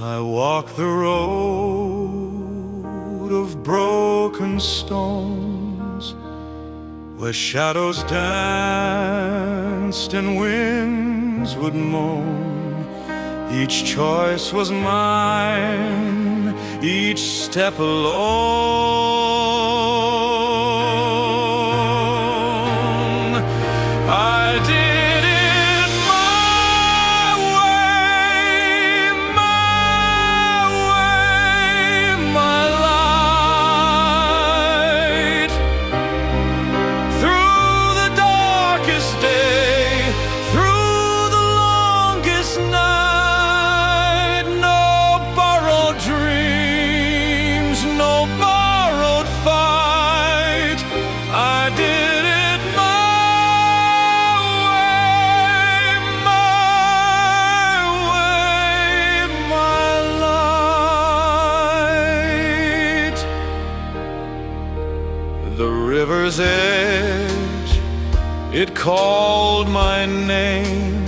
I walk the road of broken stones, where shadows danced and winds would moan. Each choice was mine, each step alone. I did it my way, my light. Through the darkest day, through the longest night, no borrowed dreams, no borrowed fight. I did it my way, my light. The river's edge, it called my name,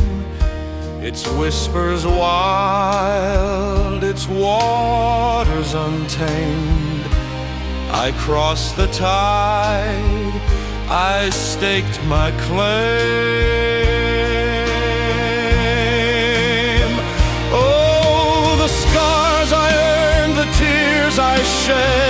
its whispers wild, its waters untamed. I crossed the tide, I staked my claim. Oh, the scars I earned, the tears I shed,